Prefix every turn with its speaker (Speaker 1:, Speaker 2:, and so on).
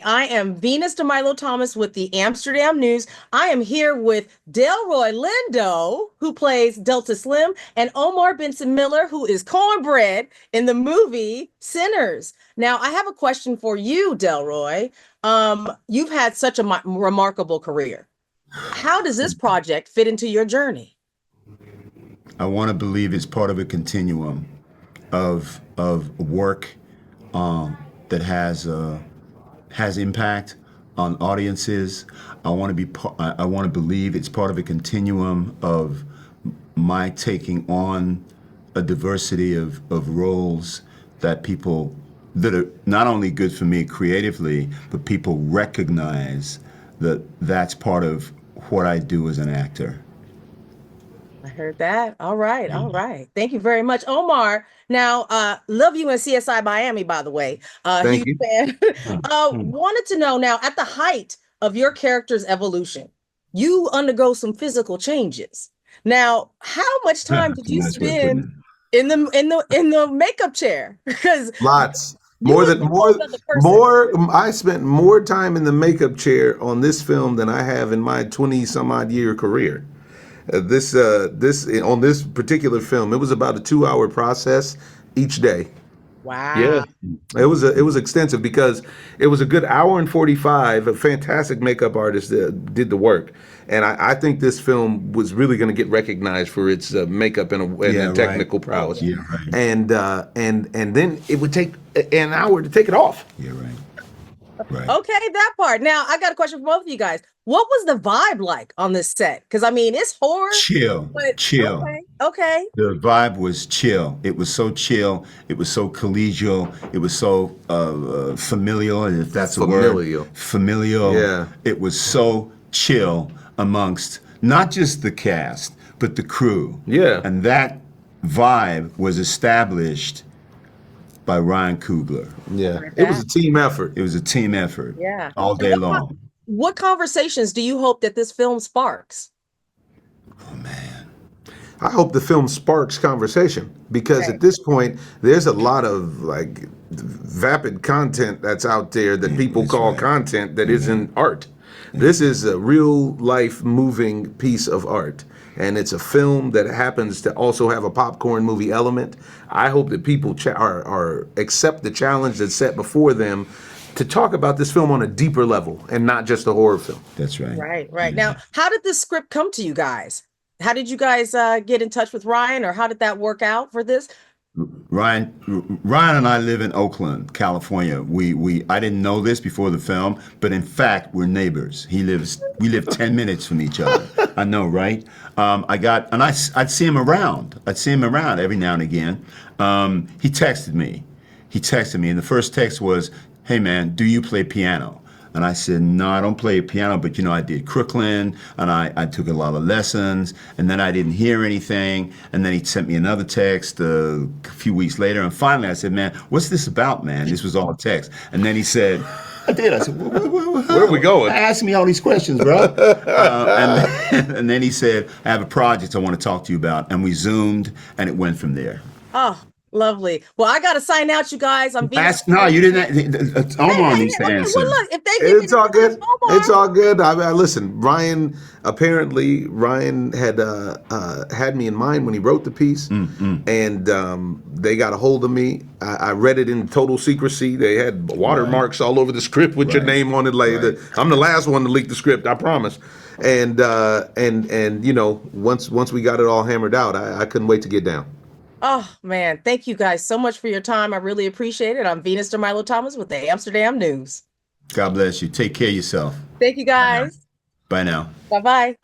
Speaker 1: I am Venus DeMilo Thomas with the Amsterdam News. I am here with Delroy Lindo, who plays Delta Slim, and Omar Benson Miller, who is Cornbread in the movie Sinners. Now, I have a question for you, Delroy. You've had such a remarkable career. How does this project fit into your journey?
Speaker 2: I want to believe it's part of a continuum of work that has impact on audiences. I want to believe it's part of a continuum of my taking on a diversity of roles that people that are not only good for me creatively, but people recognize that that's part of what I do as an actor.
Speaker 1: I heard that. All right. All right. Thank you very much, Omar. Now, love you in CSI Miami, by the way.
Speaker 3: Thank
Speaker 1: Huge
Speaker 3: you.
Speaker 1: fan. Wanted to know now, at the height of your character's evolution, you undergo some physical changes. Now, how much time did you
Speaker 2: Nice way of putting
Speaker 1: spend
Speaker 2: it.
Speaker 1: in the makeup chair? Because
Speaker 3: Lots.
Speaker 1: you
Speaker 3: More
Speaker 1: look
Speaker 3: than
Speaker 1: like a whole
Speaker 3: more
Speaker 1: other person.
Speaker 3: more I spent more time in the makeup chair on this film than I have in my 20 some odd year career. This on this particular film, it was about a 2 hour process each day.
Speaker 1: Wow.
Speaker 3: Yeah, it was extensive because it was a good hour and 45. A fantastic makeup artist did the work, and I think this film was really going to get recognized for its makeup
Speaker 2: Yeah,
Speaker 3: and
Speaker 2: right.
Speaker 3: technical prowess.
Speaker 2: Yeah, right.
Speaker 3: And then it would take an hour to take it off.
Speaker 2: Yeah, right. Right.
Speaker 1: Okay, that part. Now, I got a question for both of you guys. What was the vibe like on this set? Because I mean, it's horror,
Speaker 2: Chill,
Speaker 1: but
Speaker 2: chill.
Speaker 1: okay, okay.
Speaker 2: The vibe was chill. It was so chill. It was so collegial. It was so familial, if that's a
Speaker 3: Familial.
Speaker 2: word. Familial.
Speaker 3: Yeah.
Speaker 2: It was so chill amongst not just the cast, but the crew.
Speaker 3: Yeah.
Speaker 2: And that vibe was established by Ryan Coogler.
Speaker 3: Yeah,
Speaker 1: Heard
Speaker 3: it was
Speaker 1: that.
Speaker 3: a team effort.
Speaker 2: It was a team effort
Speaker 1: Yeah.
Speaker 2: all
Speaker 1: And
Speaker 2: day long.
Speaker 1: what conversations do you hope that this film sparks?
Speaker 2: Oh, man.
Speaker 3: I hope the film sparks conversation because
Speaker 1: Okay.
Speaker 3: at this point there's a lot of like vapid content that's out there that people
Speaker 2: that's
Speaker 3: call
Speaker 2: right.
Speaker 3: content that isn't art. This is a real life moving piece of art. And it's a film that happens to also have a popcorn movie element. I hope that people are accept the challenge that's set before them to talk about this film on a deeper level and not just a horror film.
Speaker 2: That's right.
Speaker 1: Right, right. Now, how did this script come to you guys? How did you guys get in touch with Ryan, or how did that work out for this?
Speaker 2: Ryan and I live in Oakland, California. I didn't know this before the film, but in fact, we're neighbors. We live 10 minutes from each other. I know, right? I'd see him around. I'd see him around every now and again. He texted me. And the first text was, "Hey man, do you play piano?" And I said, "No, I don't play piano, but I did Crooklyn, and I took a lot of lessons." And then I didn't hear anything. And then he sent me another text a few weeks later. And finally I said, "Man, what's this about, man?" This was all a text. And then he said, I did. I said,
Speaker 3: Where are we going?
Speaker 2: Ask me all these questions, bro. And then he said, "I have a project I want to talk to you about." And we Zoomed, and it went from there.
Speaker 1: Oh, lovely. Well, I got to sign out, you guys. I'm being.
Speaker 2: No, you didn't. Omar needs to
Speaker 1: Okay,
Speaker 2: answer.
Speaker 1: well, look, if they give
Speaker 3: It's
Speaker 1: me
Speaker 3: all
Speaker 1: the
Speaker 3: good.
Speaker 1: time, Omar.
Speaker 3: It's all good. Listen, Ryan. Apparently, Ryan had me in mind when he wrote the piece, and they got a hold of me. I read it in total secrecy. They had watermarks all over the script with your
Speaker 2: Right.
Speaker 3: name on it. Like I'm the last one to leak the script. I promise. And once we got it all hammered out, I couldn't wait to get down.
Speaker 1: Oh, man. Thank you guys so much for your time. I really appreciate it. I'm Venus DeMilo Thomas with the Amsterdam News.
Speaker 2: God bless you. Take care of yourself.
Speaker 1: Thank you guys.
Speaker 2: Bye now.
Speaker 1: Bye bye.